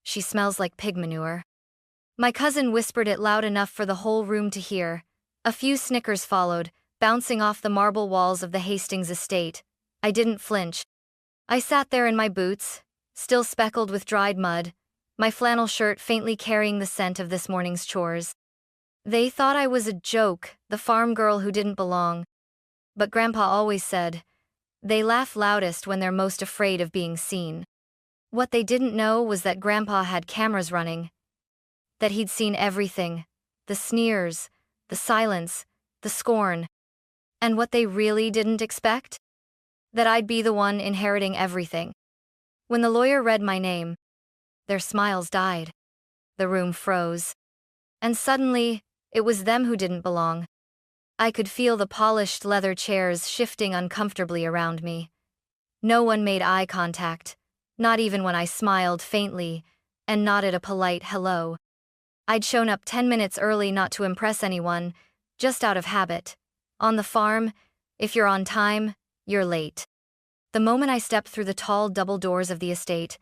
She smells like pig manure. My cousin whispered it loud enough for the whole room to hear. A few snickers followed, bouncing off the marble walls of the Hastings estate. I didn't flinch. I sat there in my boots, still speckled with dried mud, my flannel shirt faintly carrying the scent of this morning's chores. They thought I was a joke, the farm girl who didn't belong. But Grandpa always said, they laugh loudest when they're most afraid of being seen. What they didn't know was that Grandpa had cameras running, that he'd seen everything, the sneers, the silence, the scorn. And what they really didn't expect? That I'd be the one inheriting everything. When the lawyer read my name, their smiles died. The room froze. And suddenly, it was them who didn't belong. I could feel the polished leather chairs shifting uncomfortably around me. No one made eye contact, not even when I smiled faintly and nodded a polite hello. I'd shown up 10 minutes early not to impress anyone, just out of habit. On the farm, if you're on time, you're late. The moment I stepped through the tall double doors of the estate,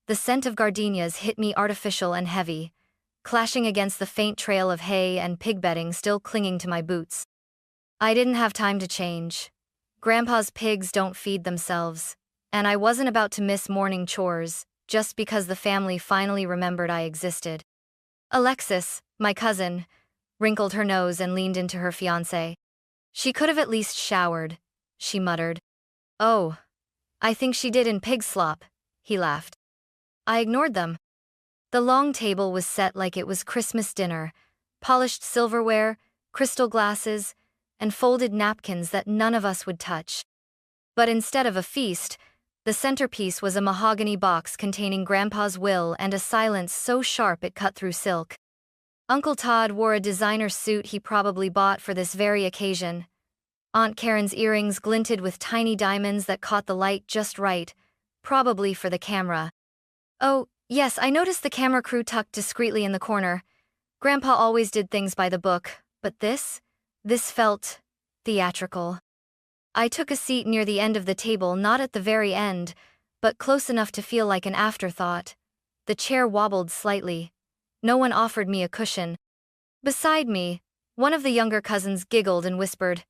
the scent of gardenias hit me artificial and heavy, clashing against the faint trail of hay and pig bedding still clinging to my boots. I didn't have time to change. Grandpa's pigs don't feed themselves, and I wasn't about to miss morning chores just because the family finally remembered I existed. Alexis, my cousin, wrinkled her nose and leaned into her fiancé. She could have at least showered, she muttered. Oh, I think she did in pig slop, he laughed. I ignored them. The long table was set like it was Christmas dinner, polished silverware, crystal glasses, and folded napkins that none of us would touch. But instead of a feast, the centerpiece was a mahogany box containing Grandpa's will and a silence so sharp it cut through silk. Uncle Todd wore a designer suit he probably bought for this very occasion. Aunt Karen's earrings glinted with tiny diamonds that caught the light just right, probably for the camera. Oh, yes, I noticed the camera crew tucked discreetly in the corner. Grandpa always did things by the book, but this felt theatrical. I took a seat near the end of the table, not at the very end, but close enough to feel like an afterthought. The chair wobbled slightly. No one offered me a cushion. Beside me, one of the younger cousins giggled and whispered,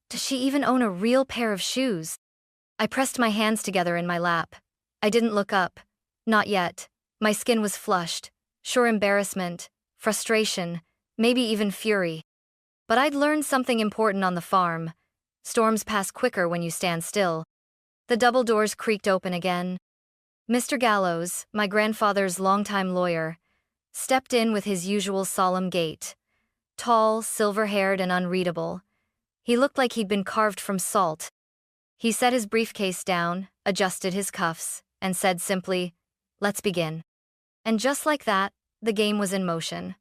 "Does she even own a real pair of shoes?" I pressed my hands together in my lap. I didn't look up. Not yet. My skin was flushed. Sure, embarrassment, frustration, maybe even fury. But I'd learned something important on the farm. Storms pass quicker when you stand still. The double doors creaked open again. Mr. Gallows, my grandfather's longtime lawyer, stepped in with his usual solemn gait. Tall, silver-haired, and unreadable. He looked like he'd been carved from salt. He set his briefcase down, adjusted his cuffs, and said simply, "Let's begin." And just like that, the game was in motion.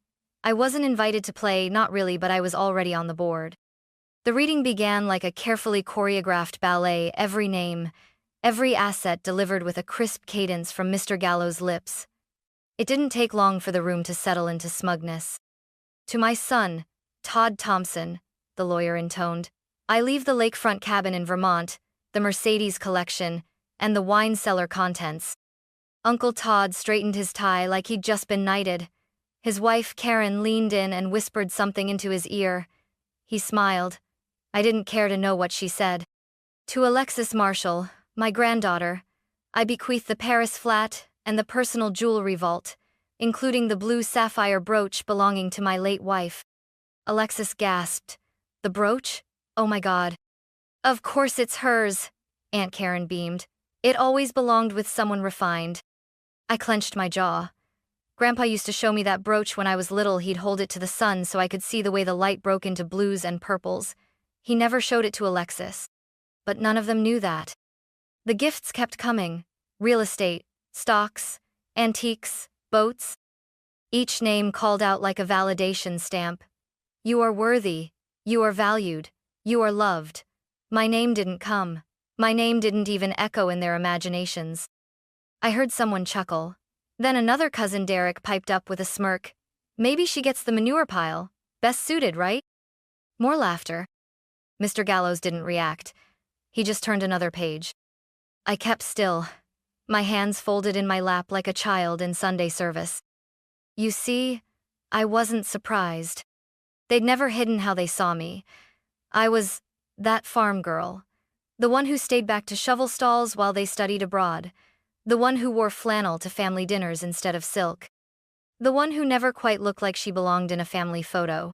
I wasn't invited to play, not really, but I was already on the board. The reading began like a carefully choreographed ballet, every name, every asset delivered with a crisp cadence from Mr. Gallows' lips. It didn't take long for the room to settle into smugness. "To my son, Todd Thompson," the lawyer intoned, "I leave the lakefront cabin in Vermont, the Mercedes collection, and the wine cellar contents." Uncle Todd straightened his tie like he'd just been knighted. His wife, Karen, leaned in and whispered something into his ear. He smiled. I didn't care to know what she said. "To Alexis Marshall, my granddaughter, I bequeath the Paris flat and the personal jewelry vault, including the blue sapphire brooch belonging to my late wife." Alexis gasped. "The brooch? Oh my God." "Of course it's hers," Aunt Karen beamed. "It always belonged with someone refined." I clenched my jaw. Grandpa used to show me that brooch when I was little. He'd hold it to the sun so I could see the way the light broke into blues and purples. He never showed it to Alexis. But none of them knew that. The gifts kept coming. Real estate, stocks, antiques, boats. Each name called out like a validation stamp. "You are worthy. You are valued. You are loved." My name didn't come. My name didn't even echo in their imaginations. I heard someone chuckle. Then another cousin Derek piped up with a smirk. "Maybe she gets the manure pile. Best suited, right?" More laughter. Mr. Gallows didn't react. He just turned another page. I kept still. my hands folded in my lap like a child in Sunday service. You see, I wasn't surprised. They'd never hidden how they saw me. I was that farm girl. The one who stayed back to shovel stalls while they studied abroad. The one who wore flannel to family dinners instead of silk. The one who never quite looked like she belonged in a family photo.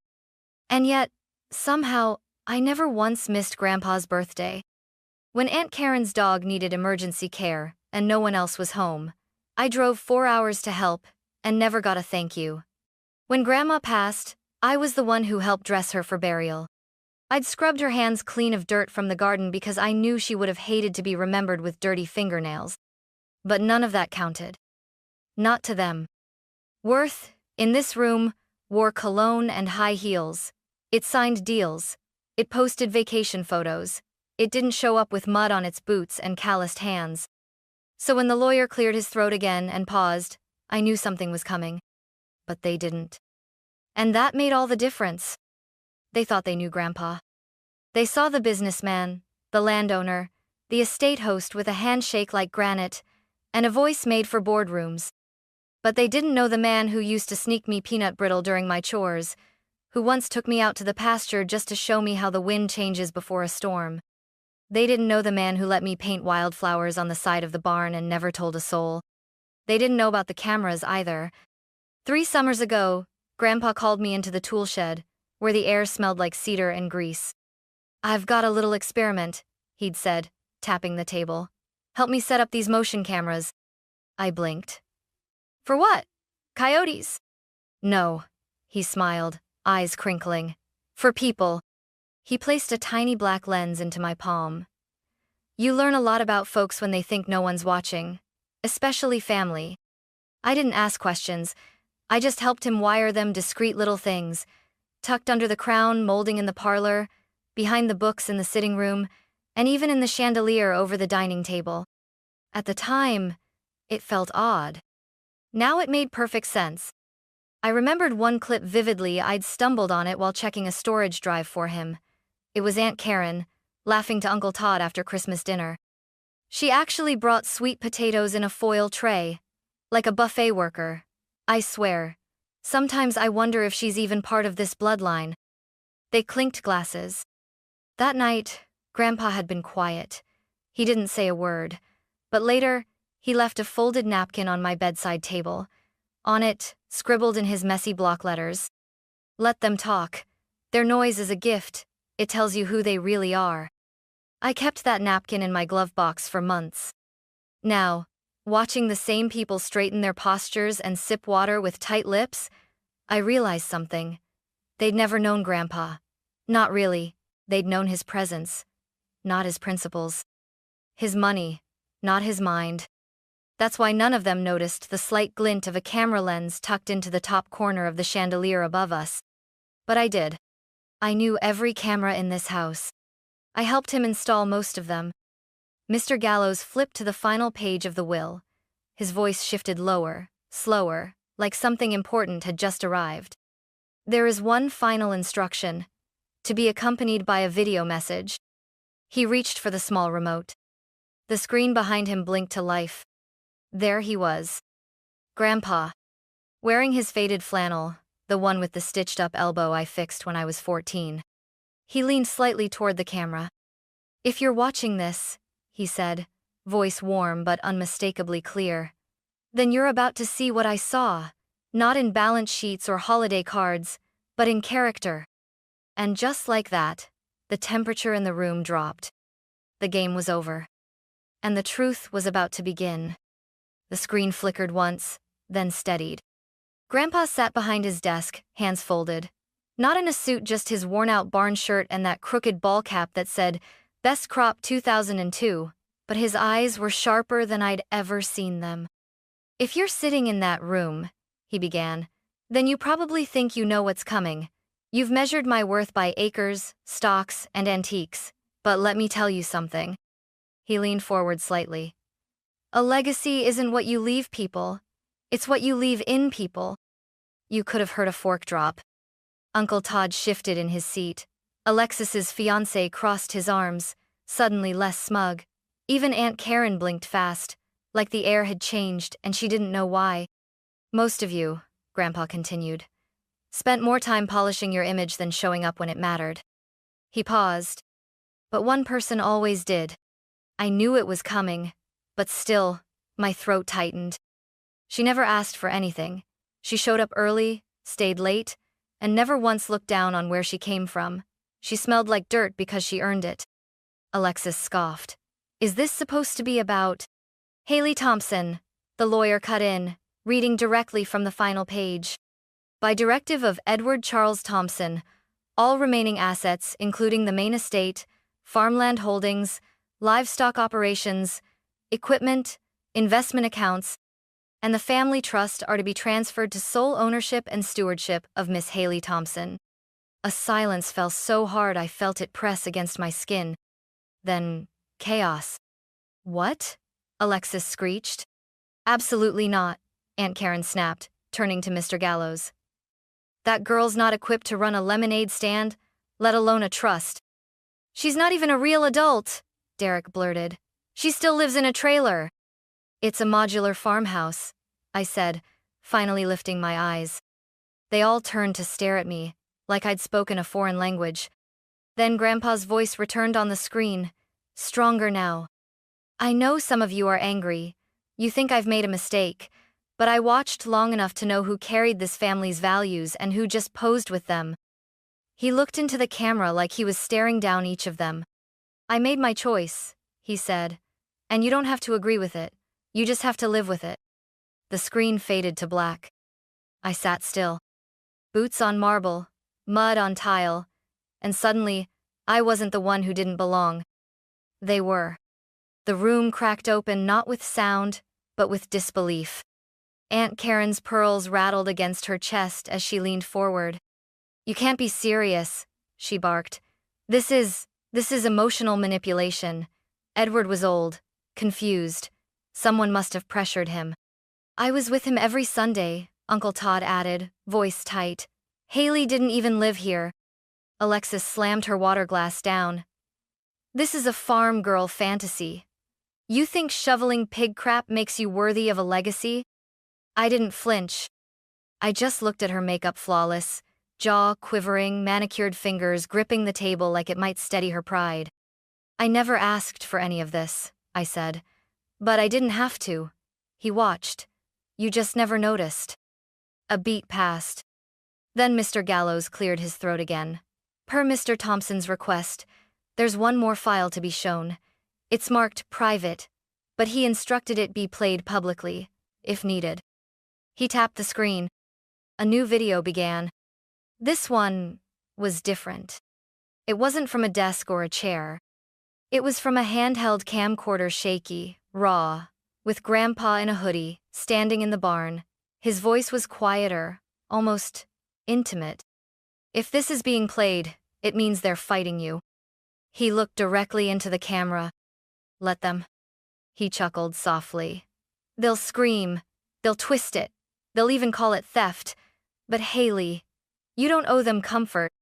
And yet, somehow, I never once missed Grandpa's birthday. When Aunt Karen's dog needed emergency care and no one else was home, I drove 4 hours to help and never got a thank you. When Grandma passed, I was the one who helped dress her for burial. I'd scrubbed her hands clean of dirt from the garden because I knew she would have hated to be remembered with dirty fingernails. But none of that counted. Not to them. Worth, in this room, wore cologne and high heels. It signed deals. It posted vacation photos. It didn't show up with mud on its boots and calloused hands. So when the lawyer cleared his throat again and paused, I knew something was coming. But they didn't. And that made all the difference. They thought they knew Grandpa. They saw the businessman, the landowner, the estate host with a handshake like granite, and a voice made for boardrooms. But they didn't know the man who used to sneak me peanut brittle during my chores, who once took me out to the pasture just to show me how the wind changes before a storm. They didn't know the man who let me paint wildflowers on the side of the barn and never told a soul. They didn't know about the cameras either. 3 summers ago, Grandpa called me into the tool shed, where the air smelled like cedar and grease. "I've got a little experiment," he'd said, tapping the table. "Help me set up these motion cameras." I blinked. "For what? Coyotes?" "No," he smiled, eyes crinkling. "For people." He placed a tiny black lens into my palm. "You learn a lot about folks when they think no one's watching, especially family." I didn't ask questions. I just helped him wire them discreet little things, tucked under the crown molding in the parlor, behind the books in the sitting room, and even in the chandelier over the dining table. At the time, it felt odd. Now it made perfect sense. I remembered one clip vividly. I'd stumbled on it while checking a storage drive for him. It was Aunt Karen, laughing to Uncle Todd after Christmas dinner. She actually brought sweet potatoes in a foil tray, like a buffet worker. I swear, sometimes I wonder if she's even part of this bloodline. They clinked glasses. That night, Grandpa had been quiet. He didn't say a word. But later, he left a folded napkin on my bedside table. On it, scribbled in his messy block letters, "Let them talk. Their noise is a gift. It tells you who they really are." I kept that napkin in my glove box for months. Now, watching the same people straighten their postures and sip water with tight lips, I realized something. They'd never known Grandpa. Not really. They'd known his presence, not his principles. His money, not his mind. That's why none of them noticed the slight glint of a camera lens tucked into the top corner of the chandelier above us. But I did. I knew every camera in this house. I helped him install most of them. Mr. Gallows flipped to the final page of the will. His voice shifted lower, slower, like something important had just arrived. "There is one final instruction, to be accompanied by a video message." He reached for the small remote. The screen behind him blinked to life. There he was. Grandpa. Wearing his faded flannel, the one with the stitched-up elbow I fixed when I was 14. He leaned slightly toward the camera. "If you're watching this," he said, voice warm but unmistakably clear, "then you're about to see what I saw, not in balance sheets or holiday cards, but in character." And just like that, the temperature in the room dropped. The game was over. And the truth was about to begin. The screen flickered once, then steadied. Grandpa sat behind his desk, hands folded. Not in a suit, just his worn-out barn shirt and that crooked ball cap that said, "Best Crop 2002, but his eyes were sharper than I'd ever seen them. "If you're sitting in that room," he began, "then you probably think you know what's coming. You've measured my worth by acres, stocks, and antiques, but let me tell you something." He leaned forward slightly. "A legacy isn't what you leave people. It's what you leave in people." You could have heard a fork drop. Uncle Todd shifted in his seat. Alexis's fiancé crossed his arms, suddenly less smug. Even Aunt Karen blinked fast, like the air had changed and she didn't know why. Most of you, Grandpa continued, spent more time polishing your image than showing up when it mattered. He paused. But one person always did. I knew it was coming, but still, my throat tightened. She never asked for anything. She showed up early, stayed late, and never once looked down on where she came from. She smelled like dirt because she earned it. Alexis scoffed. Is this supposed to be about Haley Thompson? The lawyer cut in, reading directly from the final page. By directive of Edward Charles Thompson, all remaining assets, including the main estate, farmland holdings, livestock operations, equipment, investment accounts, and the family trust are to be transferred to sole ownership and stewardship of Miss Haley Thompson. A silence fell so hard I felt it press against my skin. Then, chaos. What? Alexis screeched. Absolutely not, Aunt Karen snapped, turning to Mr. Gallows. That girl's not equipped to run a lemonade stand, let alone a trust. She's not even a real adult, Derek blurted. She still lives in a trailer. It's a modular farmhouse, I said, finally lifting my eyes. They all turned to stare at me, like I'd spoken a foreign language. Then Grandpa's voice returned on the screen, stronger now. I know some of you are angry. You think I've made a mistake, but I watched long enough to know who carried this family's values and who just posed with them. He looked into the camera like he was staring down each of them. I made my choice, he said, and you don't have to agree with it. You just have to live with it. The screen faded to black. I sat still. Boots on marble, mud on tile, and suddenly, I wasn't the one who didn't belong. They were. The room cracked open not with sound, but with disbelief. Aunt Karen's pearls rattled against her chest as she leaned forward. You can't be serious, she barked. This is emotional manipulation. Edward was old, confused. Someone must have pressured him. I was with him every Sunday, Uncle Todd added, voice tight. Haley didn't even live here. Alexis slammed her water glass down. This is a farm girl fantasy. You think shoveling pig crap makes you worthy of a legacy? I didn't flinch. I just looked at her makeup flawless, jaw quivering, manicured fingers gripping the table like it might steady her pride. I never asked for any of this, I said. But I didn't have to. He watched. You just never noticed. A beat passed. Then Mr. Gallows cleared his throat again. Per Mr. Thompson's request, there's one more file to be shown. It's marked private, but he instructed it be played publicly, if needed. He tapped the screen. A new video began. This one was different. It wasn't from a desk or a chair. It was from a handheld camcorder, shaky, raw, with Grandpa in a hoodie, standing in the barn. His voice was quieter, almost intimate. If this is being played, it means they're fighting you. He looked directly into the camera. Let them. He chuckled softly. They'll scream. They'll twist it. They'll even call it theft. But Haley, you don't owe them comfort.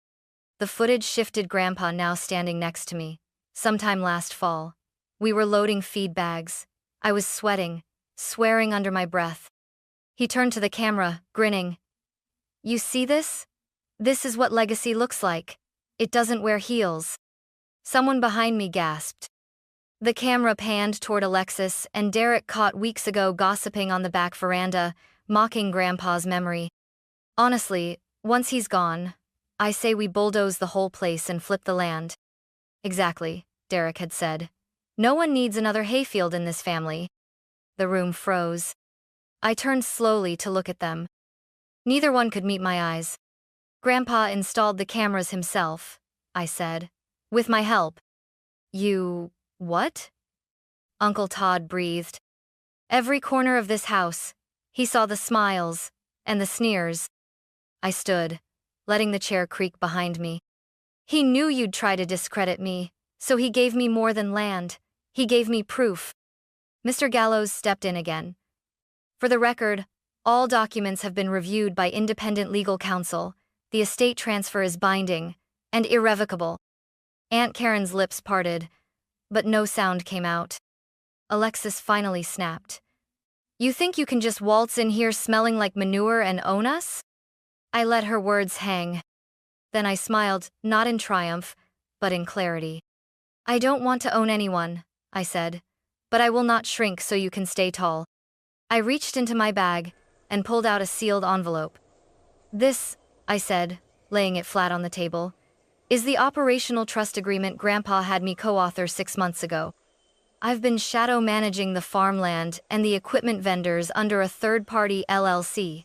The footage shifted. Grandpa now standing next to me. Sometime last fall. We were loading feed bags. I was sweating, swearing under my breath. He turned to the camera, grinning. You see this? This is what legacy looks like. It doesn't wear heels. Someone behind me gasped. The camera panned toward Alexis and Derek, caught weeks ago gossiping on the back veranda, mocking Grandpa's memory. Honestly, once he's gone, I say we bulldoze the whole place and flip the land. Exactly, Derek had said. No one needs another hayfield in this family. The room froze. I turned slowly to look at them. Neither one could meet my eyes. Grandpa installed the cameras himself, I said. With my help. You, what? Uncle Todd breathed. Every corner of this house. He saw the smiles and the sneers. I stood, letting the chair creak behind me. He knew you'd try to discredit me, so he gave me more than land. He gave me proof. Mr. Gallows stepped in again. For the record, all documents have been reviewed by independent legal counsel. The estate transfer is binding and irrevocable. Aunt Karen's lips parted, but no sound came out. Alexis finally snapped. You think you can just waltz in here smelling like manure and own us? I let her words hang. Then I smiled, not in triumph, but in clarity. I don't want to own anyone, I said, but I will not shrink so you can stay tall. I reached into my bag and pulled out a sealed envelope. This, I said, laying it flat on the table, is the operational trust agreement Grandpa had me co-author 6 months ago. I've been shadow managing the farmland and the equipment vendors under a third-party LLC.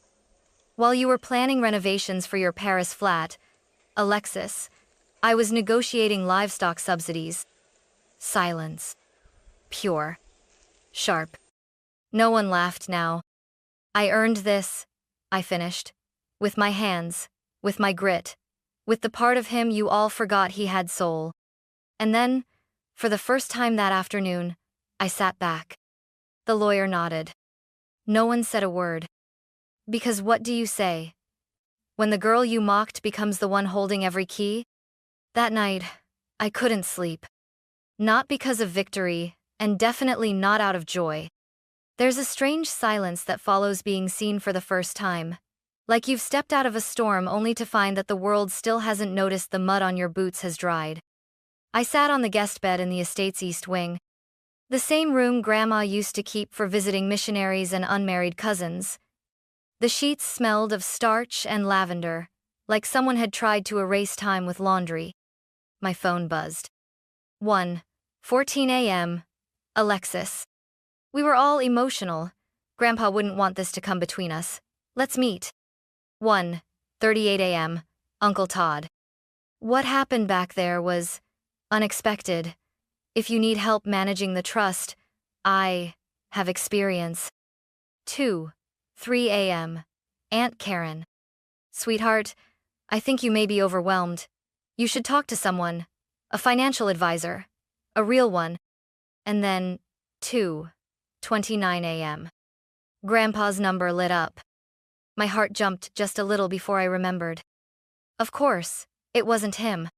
While you were planning renovations for your Paris flat, Alexis, I was negotiating livestock subsidies. Silence. Pure. Sharp. No one laughed now. I earned this, I finished. With my hands, with my grit, with the part of him you all forgot he had soul. And then, for the first time that afternoon, I sat back. The lawyer nodded. No one said a word. Because what do you say? When the girl you mocked becomes the one holding every key? That night, I couldn't sleep. Not because of victory, and definitely not out of joy. There's a strange silence that follows being seen for the first time. Like you've stepped out of a storm only to find that the world still hasn't noticed the mud on your boots has dried. I sat on the guest bed in the estate's east wing. The same room Grandma used to keep for visiting missionaries and unmarried cousins. The sheets smelled of starch and lavender, like someone had tried to erase time with laundry. My phone buzzed. 1:14 a.m. Alexis. We were all emotional. Grandpa wouldn't want this to come between us. Let's meet. 1:38 a.m. Uncle Todd. What happened back there was unexpected. If you need help managing the trust, I have experience. 2:03 a.m. Aunt Karen. Sweetheart, I think you may be overwhelmed. You should talk to someone, a financial advisor, a real one. And then 2:29 a.m. Grandpa's number lit up. My heart jumped just a little before I remembered. Of course, it wasn't him.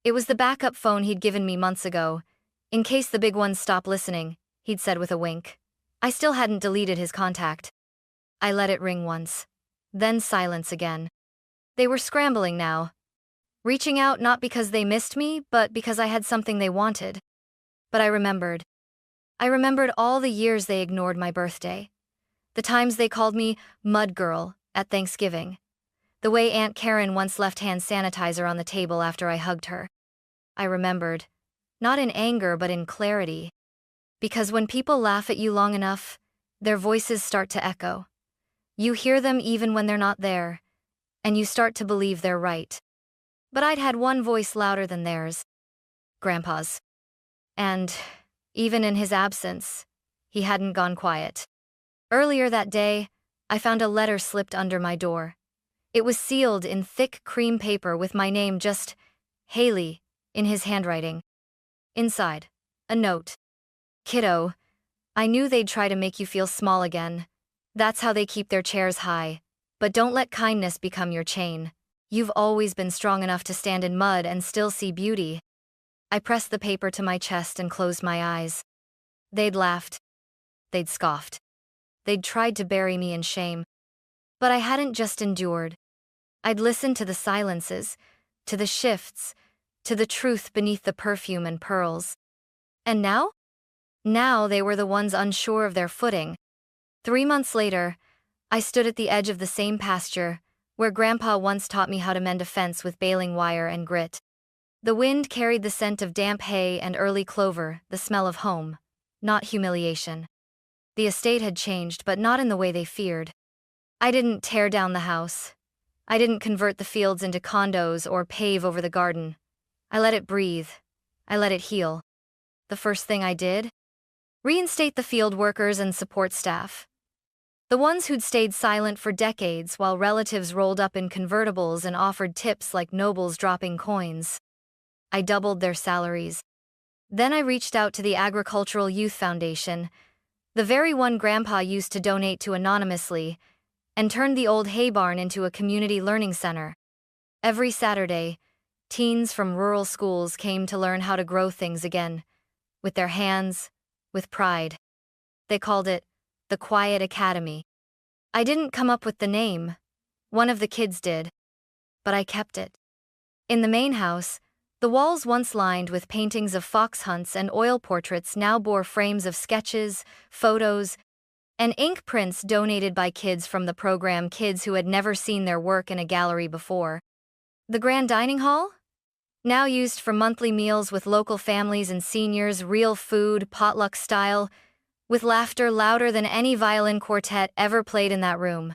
It was the backup phone he'd given me months ago. In case the big ones stop listening, he'd said with a wink. I still hadn't deleted his contact. I let it ring once. Then silence again. They were scrambling now. Reaching out not because they missed me, but because I had something they wanted. But I remembered. I remembered all the years they ignored my birthday. The times they called me Mud Girl at Thanksgiving. The way Aunt Karen once left hand sanitizer on the table after I hugged her. I remembered. Not in anger but in clarity. Because when people laugh at you long enough, their voices start to echo. You hear them even when they're not there, and you start to believe they're right. But I'd had one voice louder than theirs. Grandpa's. And, even in his absence, he hadn't gone quiet. Earlier that day, I found a letter slipped under my door. It was sealed in thick cream paper with my name just, Haley, in his handwriting. Inside, a note. Kiddo, I knew they'd try to make you feel small again. That's how they keep their chairs high. But don't let kindness become your chain. You've always been strong enough to stand in mud and still see beauty. I pressed the paper to my chest and closed my eyes. They'd laughed. They'd scoffed. They'd tried to bury me in shame. But I hadn't just endured. I'd listened to the silences, to the shifts, to the truth beneath the perfume and pearls. And now? Now they were the ones unsure of their footing. 3 months later, I stood at the edge of the same pasture, where Grandpa once taught me how to mend a fence with baling wire and grit. The wind carried the scent of damp hay and early clover, the smell of home, not humiliation. The estate had changed, but not in the way they feared. I didn't tear down the house. I didn't convert the fields into condos or pave over the garden. I let it breathe. I let it heal. The first thing I did? Reinstate the field workers and support staff. The ones who'd stayed silent for decades while relatives rolled up in convertibles and offered tips like nobles dropping coins. I doubled their salaries. Then I reached out to the Agricultural Youth Foundation, the very one Grandpa used to donate to anonymously, and turned the old hay barn into a community learning center. Every Saturday, teens from rural schools came to learn how to grow things again, with their hands, with pride. They called it the Quiet Academy. I didn't come up with the name. One of the kids did. But I kept it. In the main house, the walls once lined with paintings of fox hunts and oil portraits now bore frames of sketches, photos, and ink prints donated by kids from the program, kids who had never seen their work in a gallery before. The grand dining hall? Now used for monthly meals with local families and seniors, real food, potluck style, with laughter louder than any violin quartet ever played in that room.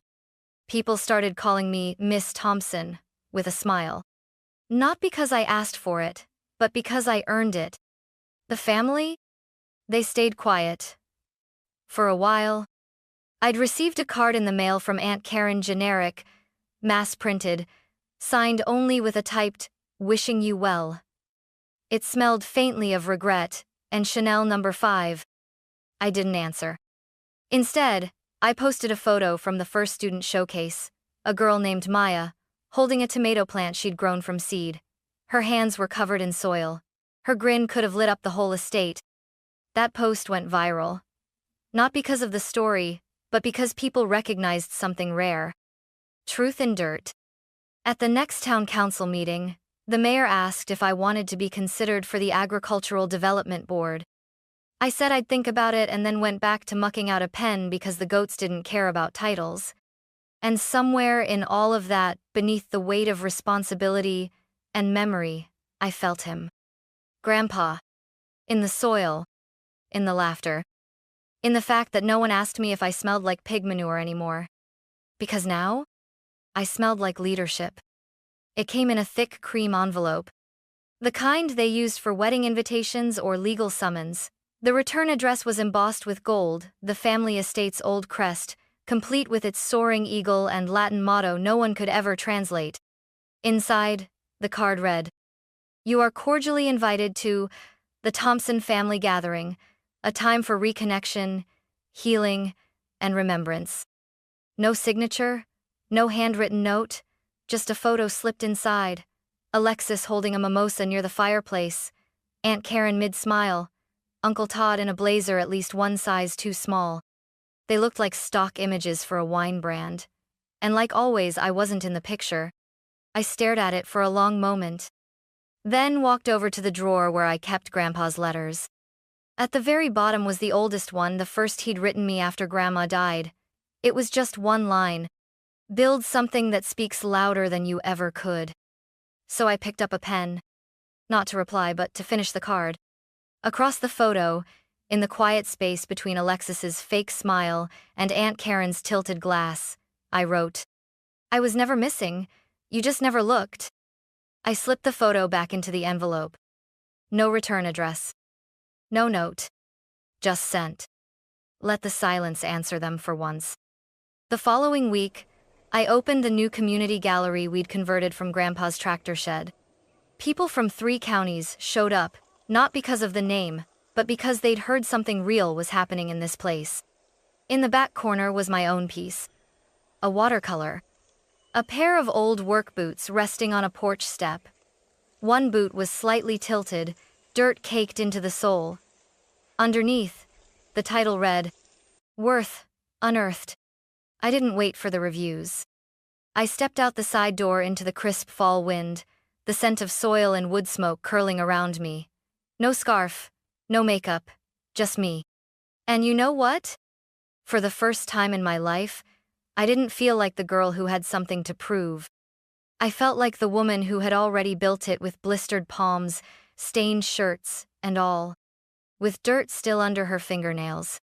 People started calling me Miss Thompson, with a smile. Not because I asked for it, but because I earned it. The family? They stayed quiet. For a while. I'd received a card in the mail from Aunt Karen, generic, mass-printed, signed only with a typed, "Wishing you well." It smelled faintly of regret, and Chanel No. 5. I didn't answer. Instead, I posted a photo from the first student showcase, a girl named Maya, holding a tomato plant she'd grown from seed. Her hands were covered in soil. Her grin could have lit up the whole estate. That post went viral. Not because of the story, but because people recognized something rare. Truth in dirt. At the next town council meeting, the mayor asked if I wanted to be considered for the Agricultural Development Board. I said I'd think about it and then went back to mucking out a pen because the goats didn't care about titles. And somewhere in all of that, beneath the weight of responsibility and memory, I felt him. Grandpa. In the soil. In the laughter. In the fact that no one asked me if I smelled like pig manure anymore. Because now, I smelled like leadership. It came in a thick cream envelope. The kind they used for wedding invitations or legal summons. The return address was embossed with gold, the family estate's old crest, complete with its soaring eagle and Latin motto no one could ever translate. Inside, the card read, "You are cordially invited to the Thompson family gathering, a time for reconnection, healing, and remembrance." No signature, no handwritten note, just a photo slipped inside. Alexis holding a mimosa near the fireplace, Aunt Karen mid-smile, Uncle Todd in a blazer at least one size too small. They looked like stock images for a wine brand. And like always, I wasn't in the picture. I stared at it for a long moment. Then walked over to the drawer where I kept Grandpa's letters. At the very bottom was the oldest one, the first he'd written me after Grandma died. It was just one line. "Build something that speaks louder than you ever could." So I picked up a pen. Not to reply, but to finish the card. Across the photo, in the quiet space between Alexis's fake smile and Aunt Karen's tilted glass, I wrote, "I was never missing, you just never looked." I slipped the photo back into the envelope. No return address. No note. Just sent. Let the silence answer them for once. The following week, I opened the new community gallery we'd converted from Grandpa's tractor shed. People from 3 counties showed up, not because of the name, but because they'd heard something real was happening in this place. In the back corner was my own piece. A watercolor. A pair of old work boots resting on a porch step. One boot was slightly tilted, dirt caked into the sole. Underneath, the title read, "Worth, Unearthed." I didn't wait for the reviews. I stepped out the side door into the crisp fall wind, the scent of soil and wood smoke curling around me. No scarf, no makeup, just me. And you know what? For the first time in my life, I didn't feel like the girl who had something to prove. I felt like the woman who had already built it with blistered palms, stained shirts, and all. With dirt still under her fingernails.